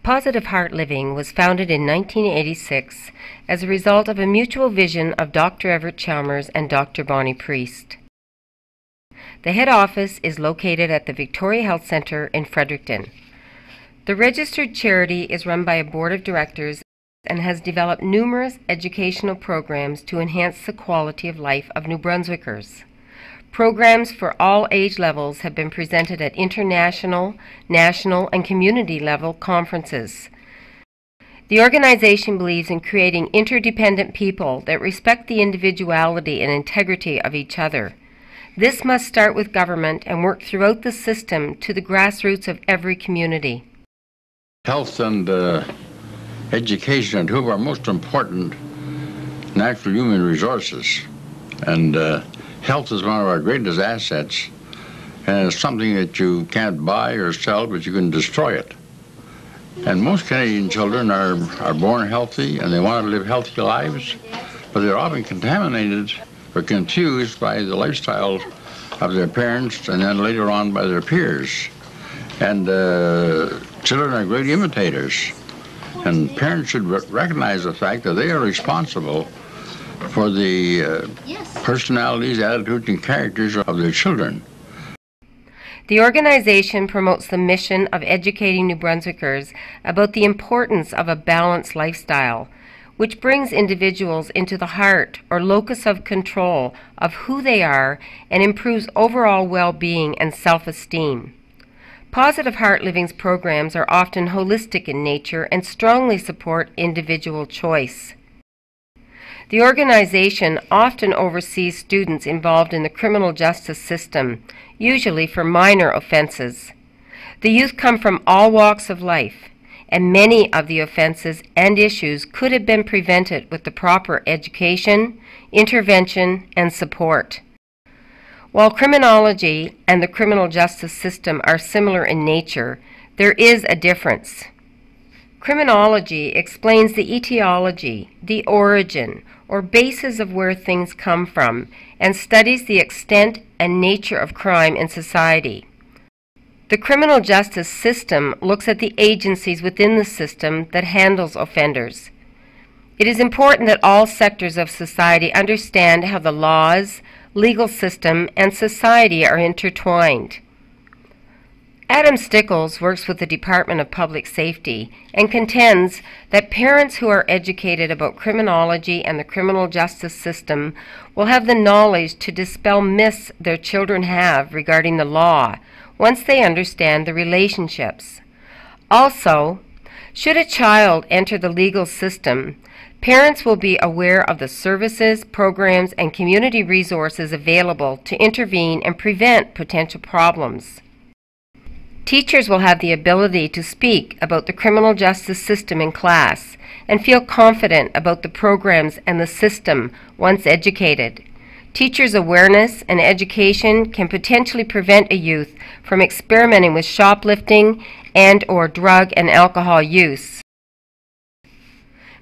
Positive Heart Living was founded in 1986 as a result of a mutual vision of Dr. Everett Chalmers and Dr. Bonnie Priest. The head office is located at the Victoria Health Centre in Fredericton. The registered charity is run by a board of directors and has developed numerous educational programs to enhance the quality of life of New Brunswickers. Programs for all age levels have been presented at international, national, and community level conferences. The organization believes in creating interdependent people that respect the individuality and integrity of each other. This must start with government and work throughout the system to the grassroots of every community. Health and education are two of our most important natural human resources. And health is one of our greatest assets, and it's something that you can't buy or sell, but you can destroy it. And most Canadian children are born healthy, and they want to live healthy lives, but they're often contaminated or confused by the lifestyle of their parents and then later on by their peers. And children are great imitators, and parents should recognize the fact that they are responsible for the personalities, attitudes, and characters of their children. The organization promotes the mission of educating New Brunswickers about the importance of a balanced lifestyle, which brings individuals into the heart or locus of control of who they are and improves overall well-being and self-esteem. Positive Heart Living's programs are often holistic in nature and strongly support individual choice. The organization often oversees students involved in the criminal justice system, usually for minor offenses. The youth come from all walks of life, and many of the offenses and issues could have been prevented with the proper education, intervention, and support. While criminology and the criminal justice system are similar in nature, there is a difference. Criminology explains the etiology, the origin, or basis of where things come from, and studies the extent and nature of crime in society. The criminal justice system looks at the agencies within the system that handles offenders. It is important that all sectors of society understand how the laws, legal system, and society are intertwined. Adam Stickles works with the Department of Public Safety and contends that parents who are educated about criminology and the criminal justice system will have the knowledge to dispel myths their children have regarding the law once they understand the relationships. Also, should a child enter the legal system, parents will be aware of the services, programs, and community resources available to intervene and prevent potential problems. Teachers will have the ability to speak about the criminal justice system in class and feel confident about the programs and the system once educated. Teachers' awareness and education can potentially prevent a youth from experimenting with shoplifting and/or drug and alcohol use.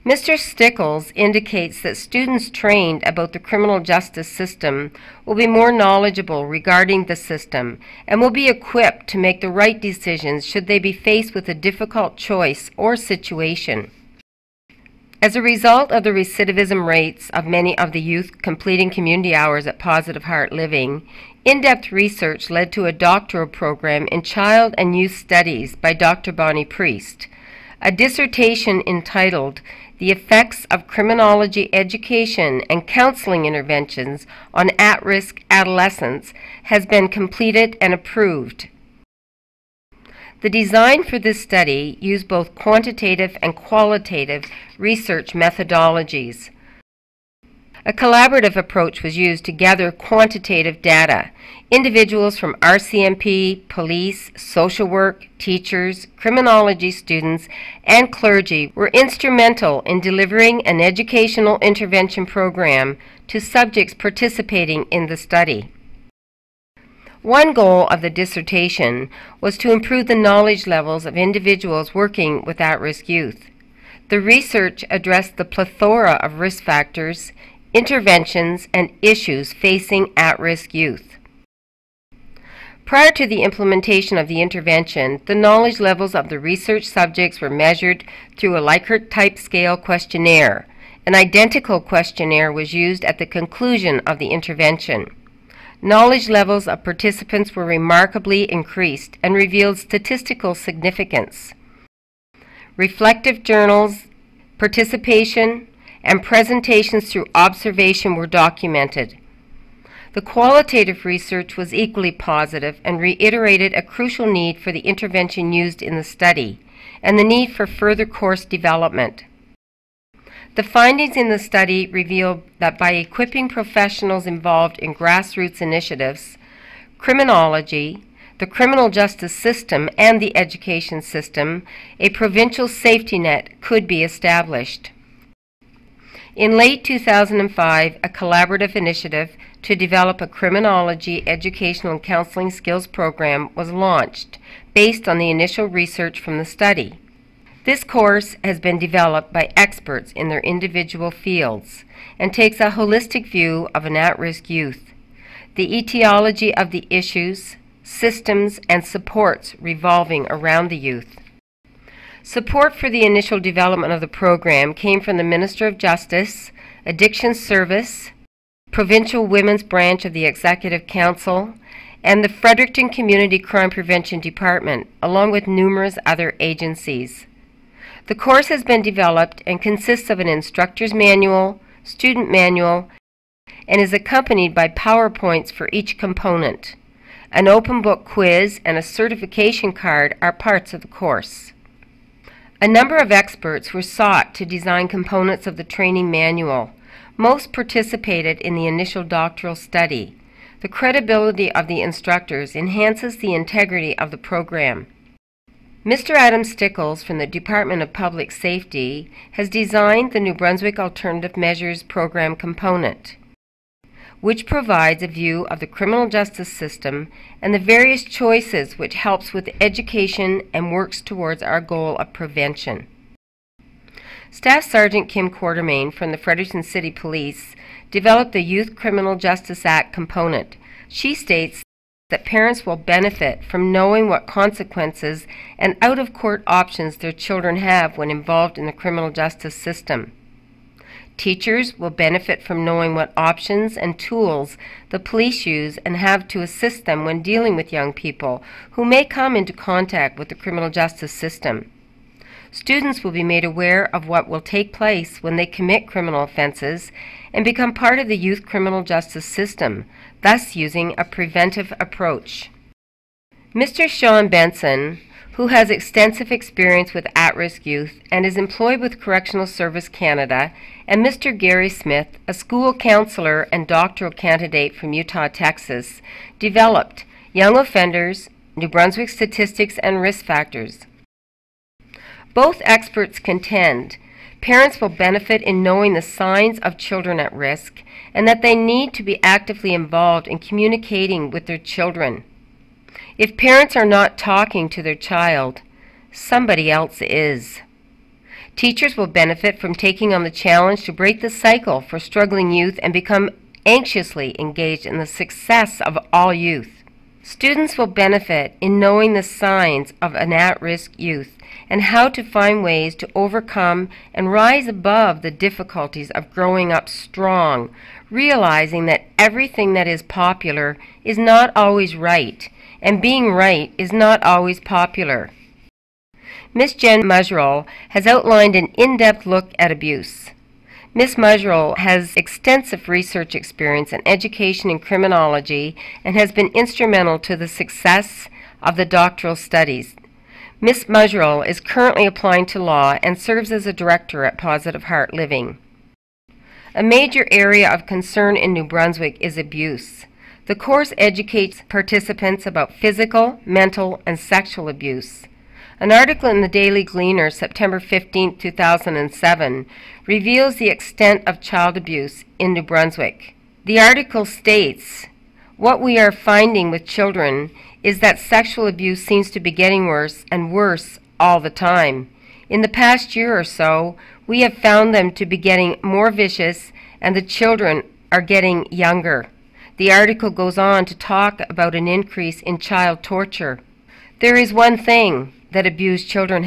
Mr. Stickles indicates that students trained about the criminal justice system will be more knowledgeable regarding the system and will be equipped to make the right decisions should they be faced with a difficult choice or situation. As a result of the recidivism rates of many of the youth completing community hours at Positive Heart Living, in-depth research led to a doctoral program in child and youth studies by Dr. Bonnie Priest. A dissertation entitled "The Effects of Criminology Education and Counseling Interventions on At-Risk Adolescents" has been completed and approved. The design for this study used both quantitative and qualitative research methodologies. A collaborative approach was used to gather quantitative data. Individuals from RCMP, police, social work, teachers, criminology students, and clergy were instrumental in delivering an educational intervention program to subjects participating in the study. One goal of the dissertation was to improve the knowledge levels of individuals working with at-risk youth. The research addressed the plethora of risk factors, interventions, and issues facing at-risk youth. Prior to the implementation of the intervention, the knowledge levels of the research subjects were measured through a Likert-type scale questionnaire. An identical questionnaire was used at the conclusion of the intervention. Knowledge levels of participants were remarkably increased and revealed statistical significance. Reflective journals, participation, and presentations through observation were documented. The qualitative research was equally positive and reiterated a crucial need for the intervention used in the study and the need for further course development. The findings in the study revealed that by equipping professionals involved in grassroots initiatives, criminology, the criminal justice system, and the education system, a provincial safety net could be established. In late 2005, a collaborative initiative to develop a criminology educational and counseling skills program was launched based on the initial research from the study. This course has been developed by experts in their individual fields and takes a holistic view of an at-risk youth, the etiology of the issues, systems, and supports revolving around the youth. Support for the initial development of the program came from the Minister of Justice, Addiction Service, Provincial Women's Branch of the Executive Council, and the Fredericton Community Crime Prevention Department, along with numerous other agencies. The course has been developed and consists of an instructor's manual, student manual, and is accompanied by PowerPoints for each component. An open book quiz and a certification card are parts of the course. A number of experts were sought to design components of the training manual. Most participated in the initial doctoral study. The credibility of the instructors enhances the integrity of the program. Mr. Adam Stickles from the Department of Public Safety has designed the New Brunswick Alternative Measures Program component, which provides a view of the criminal justice system and the various choices which helps with education and works towards our goal of prevention. Staff Sergeant Kim Quartermain from the Fredericton City Police developed the Youth Criminal Justice Act component. She states that parents will benefit from knowing what consequences and out-of-court options their children have when involved in the criminal justice system. Teachers will benefit from knowing what options and tools the police use and have to assist them when dealing with young people who may come into contact with the criminal justice system. Students will be made aware of what will take place when they commit criminal offenses and become part of the youth criminal justice system, thus using a preventive approach. Mr. Sean Benson, who has extensive experience with at-risk youth and is employed with Correctional Service Canada, and Mr. Gary Smith, a school counselor and doctoral candidate from Utah, Texas, developed Young Offenders, New Brunswick Statistics and Risk Factors. Both experts contend parents will benefit in knowing the signs of children at risk and that they need to be actively involved in communicating with their children. If parents are not talking to their child, somebody else is. Teachers will benefit from taking on the challenge to break the cycle for struggling youth and become anxiously engaged in the success of all youth. Students will benefit in knowing the signs of an at-risk youth and how to find ways to overcome and rise above the difficulties of growing up strong, realizing that everything that is popular is not always right, and being right is not always popular. Ms. Jen Musrell has outlined an in-depth look at abuse. Ms. Musrell has extensive research experience in education and criminology and has been instrumental to the success of the doctoral studies. Ms. Musrell is currently applying to law and serves as a director at Positive Heart Living. A major area of concern in New Brunswick is abuse. The course educates participants about physical, mental, and sexual abuse. An article in the Daily Gleaner, September 15, 2007, reveals the extent of child abuse in New Brunswick. The article states, "What we are finding with children is that sexual abuse seems to be getting worse and worse all the time. In the past year or so, we have found them to be getting more vicious and the children are getting younger. The article goes on to talk about an increase in child torture. There is one thing that abused children